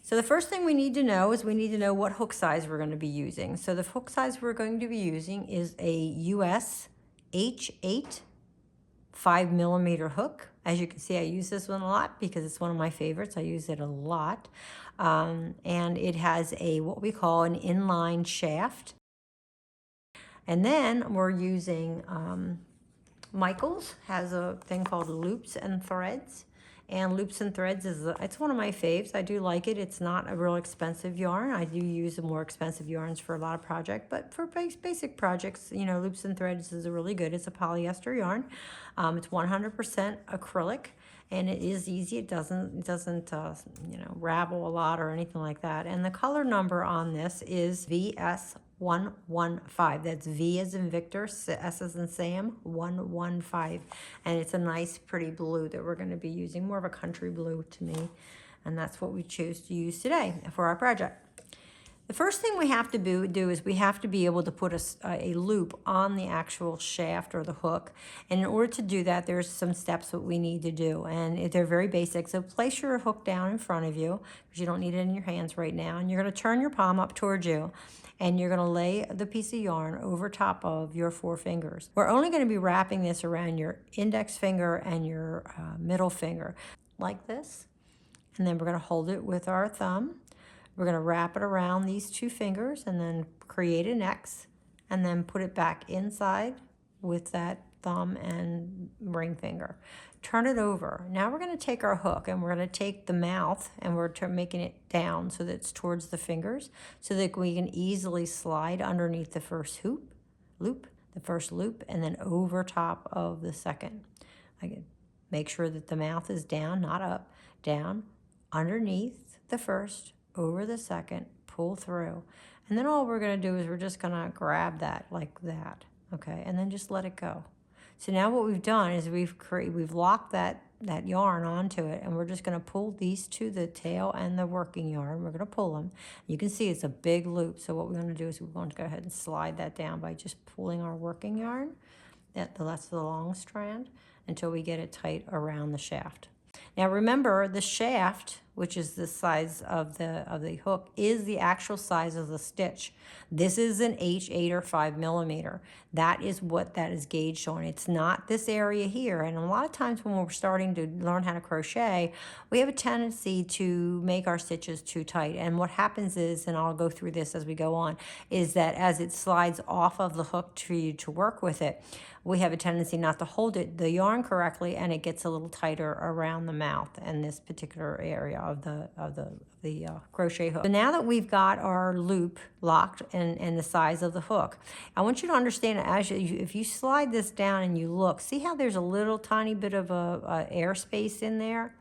So the first thing we need to know is we need to know what hook size we're going to be using. So the hook size we're going to be using is a US H8 5mm hook. As you can see, I use this one a lot because it's one of my favorites. I use it a lot. And it has a what we call an inline shaft. And then we're using Michaels has a thing called Loops and Threads. And Loops and Threads it's one of my faves. I do like it. It's not a real expensive yarn. I do use the more expensive yarns for a lot of projects, but for basic projects, you know, Loops and Threads is really good. It's a polyester yarn. It's 100% acrylic, and it is easy. It doesn't you know, ravel a lot or anything like that. And the color number on this is VS115. That's V as in Victor, S as in Sam, 115. And it's a nice, pretty blue that we're going to be using, more of a country blue to me. And that's what we choose to use today for our project. The first thing we have to do is we have to be able to put a loop on the actual shaft or the hook. And in order to do that, there's some steps that we need to do. And they're very basic. So place your hook down in front of you, because you don't need it in your hands right now. And you're going to turn your palm up towards you. And you're going to lay the piece of yarn over top of your 4 fingers. We're only going to be wrapping this around your index finger and your middle finger, like this. And then we're going to hold it with our thumb. We're going to wrap it around these 2 fingers and then create an X and then put it back inside with that thumb and ring finger. Turn it over. Now we're going to take our hook and we're going to take the mouth and we're making it down so that it's towards the fingers so that we can easily slide underneath the first loop, and then over top of the second. Make sure that the mouth is down, not up, down, underneath the first, over the second, pull through. And then all we're going to do is we're just going to grab that like that, okay? And then just let it go. So now what we've done is we've locked that yarn onto it, and we're just going to pull these two, the tail and the working yarn. We're going to pull them. You can see it's a big loop. So what we're going to do is we're going to go ahead and slide that down by just pulling our working yarn, that's the long strand, until we get it tight around the shaft. Now remember, the shaft, which is the size of the hook, is the actual size of the stitch. This is an H8 or 5mm. That is what that is gauged on. It's not this area here. And a lot of times when we're starting to learn how to crochet, we have a tendency to make our stitches too tight. And what happens is, and I'll go through this as we go on, is that as it slides off of the hook for you to work with it, we have a tendency not to hold the yarn correctly, and it gets a little tighter around the mouth and this particular area of the crochet hook. So now that we've got our loop locked and the size of the hook, I want you to understand if you slide this down and you look, see how there's a little tiny bit of a air space in there?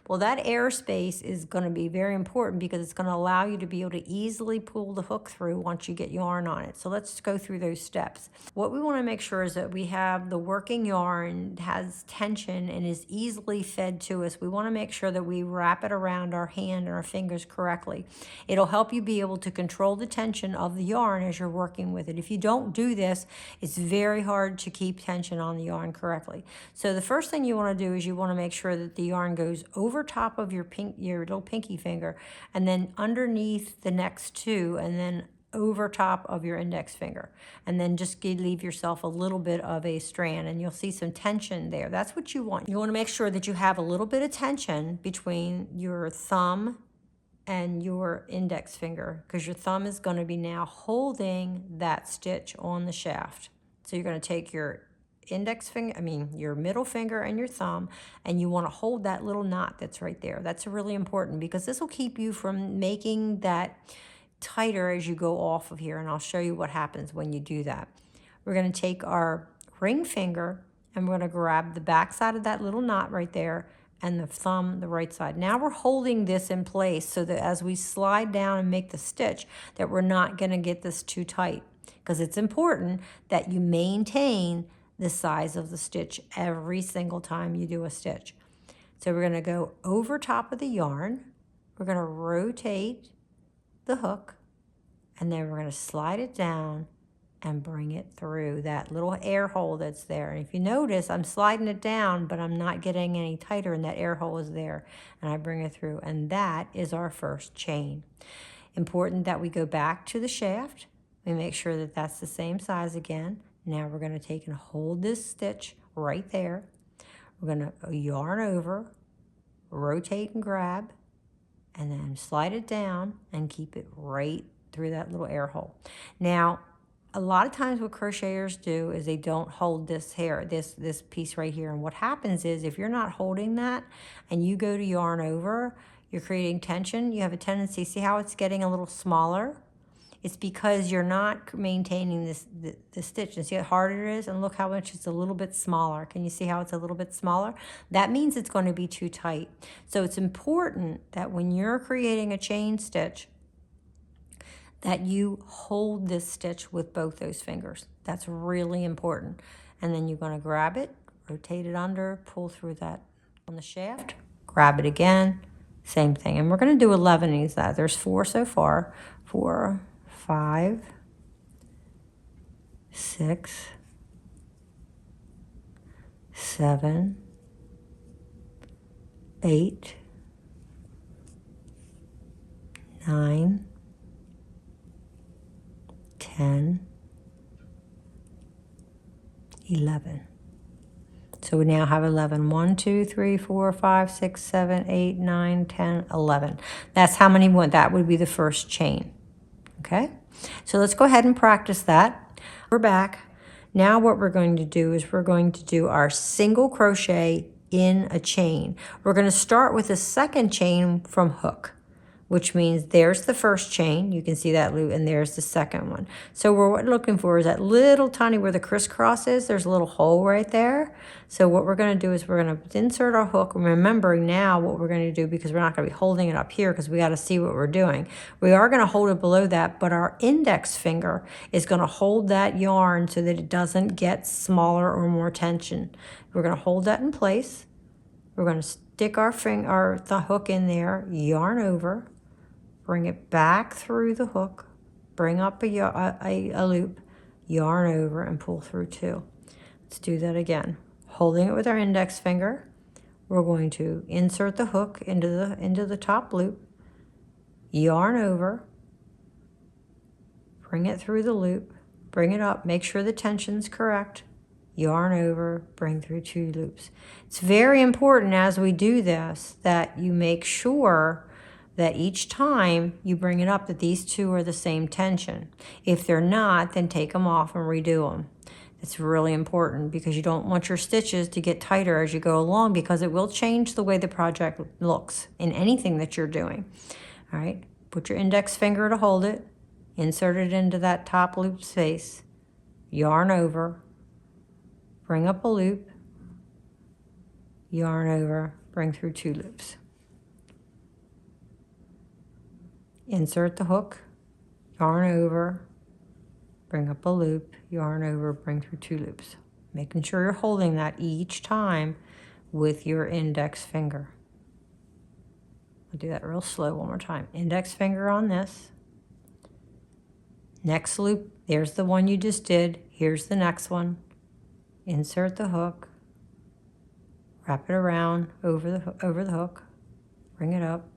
Well, that airspace is going to be very important because it's going to allow you to be able to easily pull the hook through once you get yarn on it. So let's go through those steps. What we want to make sure is that we have the working yarn has tension and is easily fed to us. We want to make sure that we wrap it around our hand and our fingers correctly. It'll help you be able to control the tension of the yarn as you're working with it. If you don't do this, it's very hard to keep tension on the yarn correctly. So the first thing you want to do is you want to make sure that the yarn goes over top of your little pinky finger, and then underneath the next 2, and then over top of your index finger, and then just leave yourself a little bit of a strand, and you'll see some tension there. That's what you want. You want to make sure that you have a little bit of tension between your thumb and your index finger, because your thumb is going to be now holding that stitch on the shaft. So you're going to take your your middle finger and your thumb, and you want to hold that little knot that's right there. That's really important because this will keep you from making that tighter as you go off of here, and I'll show you what happens when you do that. We're going to take our ring finger and we're going to grab the back side of that little knot right there, and the thumb the right side. Now we're holding this in place so that as we slide down and make the stitch, that we're not going to get this too tight, because it's important that you maintain the size of the stitch every single time you do a stitch. So we're going to go over top of the yarn, we're going to rotate the hook, and then we're going to slide it down and bring it through that little air hole that's there. And if you notice, I'm sliding it down, but I'm not getting any tighter, and that air hole is there. And I bring it through, and that is our first chain. Important that we go back to the shaft. We make sure that that's the same size again. Now we're going to take and hold this stitch right there. We're going to yarn over, rotate and grab, and then slide it down and keep it right through that little air hole. Now, a lot of times what crocheters do is they don't hold this piece right here. And what happens is if you're not holding that and you go to yarn over, you're creating tension. You have a tendency, see how it's getting a little smaller? It's because you're not maintaining the stitch. And see how hard it is? And look how much it's a little bit smaller. Can you see how it's a little bit smaller? That means it's going to be too tight. So it's important that when you're creating a chain stitch, that you hold this stitch with both those fingers. That's really important. And then you're going to grab it, rotate it under, pull through that on the shaft, grab it again, same thing. And we're going to do 11 of these. There's 4 so far. 4, 5, 6, 7, 8, 9, 10, 11. So we now have 11. 1, 2, 3, 4, 5, 6, 7, 8, 9, 10, 11. That's how many went. That would be the first chain. Okay? So let's go ahead and practice that. We're back. Now what we're going to do is we're going to do our single crochet in a chain. We're going to start with a second chain from hook, which means there's the first chain. You can see that loop, and there's the second one. So what we're looking for is that little tiny, where the crisscross is, there's a little hole right there. So what we're going to do is we're going to insert our hook. Remembering now what we're going to do, because we're not going to be holding it up here because we got to see what we're doing. We are going to hold it below that, but our index finger is going to hold that yarn so that it doesn't get smaller or more tension. We're going to hold that in place. We're going to stick our hook in there, yarn over, bring it back through the hook, bring up a loop, yarn over, and pull through 2. Let's do that again. Holding it with our index finger, we're going to insert the hook into the top loop, yarn over, bring it through the loop, bring it up, make sure the tension's correct, yarn over, bring through 2 loops. It's very important as we do this that you make sure that each time you bring it up that these 2 are the same tension. If they're not, then take them off and redo them. It's really important because you don't want your stitches to get tighter as you go along, because it will change the way the project looks in anything that you're doing. All right, put your index finger to hold it, insert it into that top loop space, yarn over, bring up a loop, yarn over, bring through 2 loops. Insert the hook, yarn over, bring up a loop, yarn over, bring through 2 loops. Making sure you're holding that each time with your index finger. I'll do that real slow one more time. Index finger on this. Next loop, there's the one you just did. Here's the next one. Insert the hook, wrap it around over the hook, bring it up,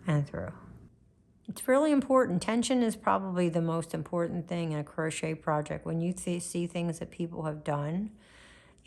and through. It's really important. Tension is probably the most important thing in a crochet project. When you see things that people have done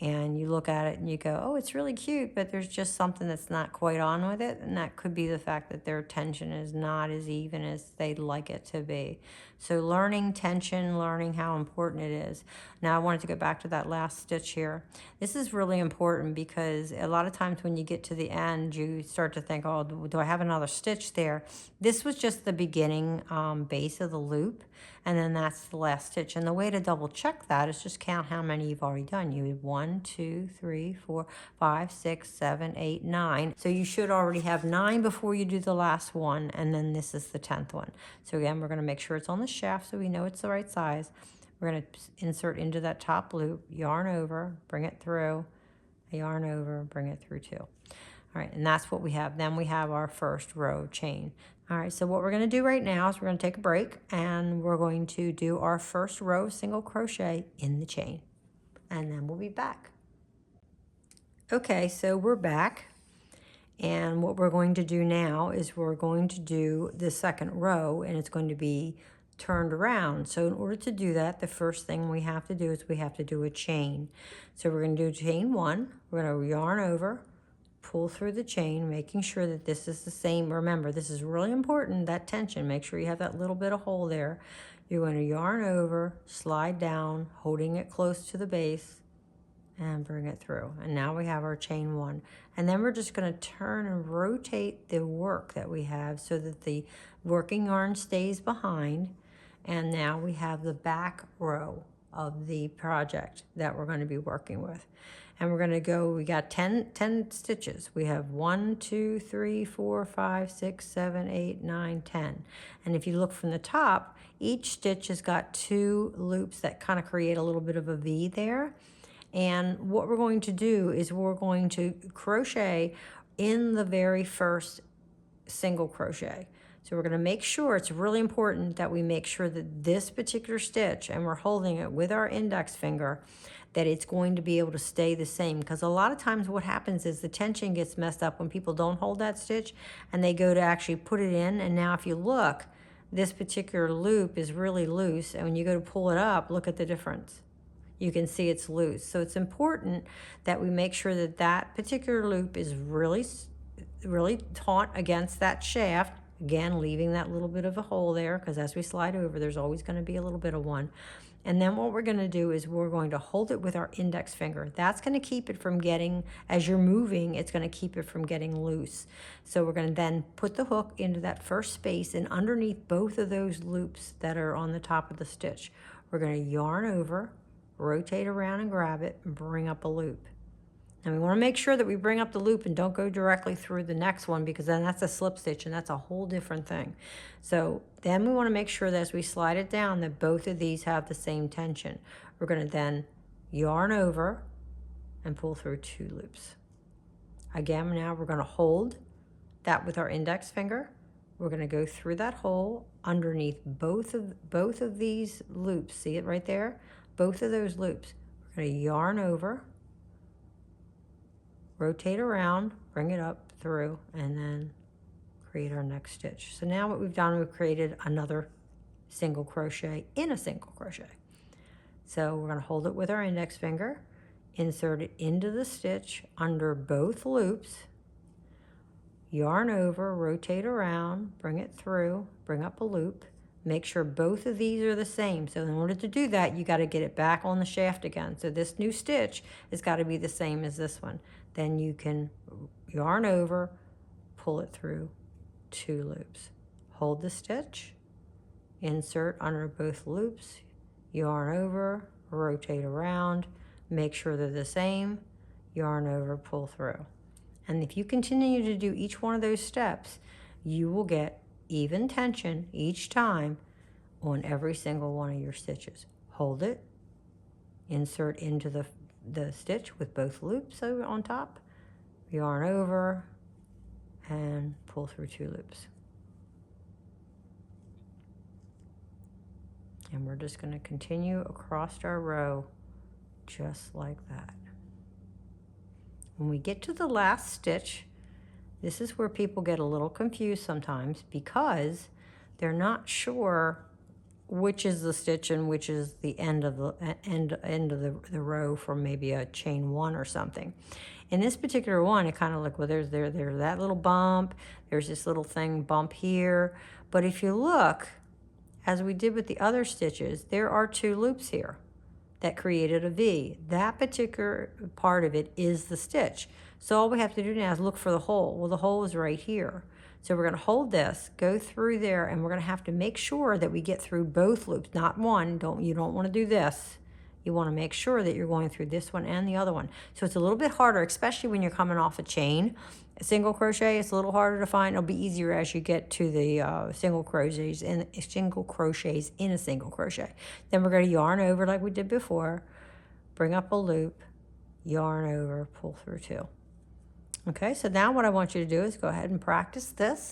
and you look at it and you go, oh, it's really cute, but there's just something that's not quite on with it. And that could be the fact that their tension is not as even as they'd like it to be. So learning tension, learning how important it is. Now I wanted to go back to that last stitch here. This is really important because a lot of times when you get to the end, you start to think, oh, do I have another stitch there? This was just the beginning base of the loop. And then that's the last stitch. And the way to double check that is just count how many you've already done. You had 1, 2, 3, 4, 5, 6, 7, 8, 9. So you should already have 9 before you do the last one. And then this is the 10th one. So again, we're going to make sure it's on the shaft so we know it's the right size. We're going to insert into that top loop, yarn over, bring it through, yarn over, bring it through 2. All right, and that's what we have. Then we have our first row chain. All right, so what we're going to do right now is we're going to take a break and we're going to do our first row single crochet in the chain. And then we'll be back. Okay, so we're back. And what we're going to do now is we're going to do the second row, and it's going to be turned around. So in order to do that, the first thing we have to do is we have to do a chain. So we're going to do chain 1. We're going to yarn over, pull through the chain, making sure that this is the same. Remember, this is really important, that tension. Make sure you have that little bit of hole there. You're going to yarn over, slide down, holding it close to the base, and bring it through. And now we have our chain 1. And then we're just going to turn and rotate the work that we have so that the working yarn stays behind. And now we have the back row of the project that we're going to be working with. And we're going to go, we got 10 stitches. We have 1, 2, 3, 4, 5, 6, 7, 8, 9, 10. And if you look from the top, each stitch has got 2 loops that kind of create a little bit of a V there. And what we're going to do is we're going to crochet in the very first single crochet. So we're going to make sure, it's really important that we make sure that this particular stitch, and we're holding it with our index finger, that it's going to be able to stay the same. Because a lot of times what happens is the tension gets messed up when people don't hold that stitch and they go to actually put it in. And now if you look, this particular loop is really loose. And when you go to pull it up, look at the difference. You can see it's loose. So it's important that we make sure that that particular loop is really taut against that shaft. Again, leaving that little bit of a hole there, because as we slide over, there's always going to be a little bit of one. And then what we're going to do is we're going to hold it with our index finger. That's going to keep it from getting, as you're moving, it's going to keep it from getting loose. So we're going to then put the hook into that first space, and underneath both of those loops that are on the top of the stitch, we're going to yarn over, rotate around and grab it, and bring up a loop. And we want to make sure that we bring up the loop and don't go directly through the next one, because then that's a slip stitch and that's a whole different thing. So then we want to make sure that as we slide it down that both of these have the same tension. We're going to then yarn over and pull through 2 loops. Again, now we're going to hold that with our index finger. We're going to go through that hole underneath both of these loops. See it right there? Both of those loops. We're going to yarn over, rotate around, bring it up through, and then create our next stitch. So now what we've done, we've created another single crochet in a single crochet. So we're going to hold it with our index finger, insert it into the stitch under both loops, yarn over, rotate around, bring it through, bring up a loop. Make sure both of these are the same. So in order to do that, you got to get it back on the shaft again. So this new stitch has got to be the same as this one. Then you can yarn over, pull it through 2 loops. Hold the stitch, insert under both loops, yarn over, rotate around, make sure they're the same, yarn over, pull through. And if you continue to do each one of those steps, you will get even tension each time on every single one of your stitches. Hold it, insert into the stitch with both loops over on top, yarn over, and pull through 2 loops. And we're just going to continue across our row just like that. When we get to the last stitch, this is where people get a little confused sometimes, because they're not sure which is the stitch and which is the end of the row from maybe a chain 1 or something. In this particular one, it kind of like, well, there's that little bump, there's this little thing bump here. But if you look, as we did with the other stitches, there are 2 loops here that created a V. That particular part of it is the stitch. So all we have to do now is look for the hole. Well, the hole is right here. So we're going to hold this, go through there, and we're going to have to make sure that we get through both loops, not one. You don't want to do this. You want to make sure that you're going through this one and the other one. So it's a little bit harder, especially when you're coming off a chain. A single crochet is a little harder to find. It'll be easier as you get to the single crochets in a single crochet. Then we're going to yarn over like we did before, bring up a loop, yarn over, pull through 2. Okay, so now what I want you to do is go ahead and practice this.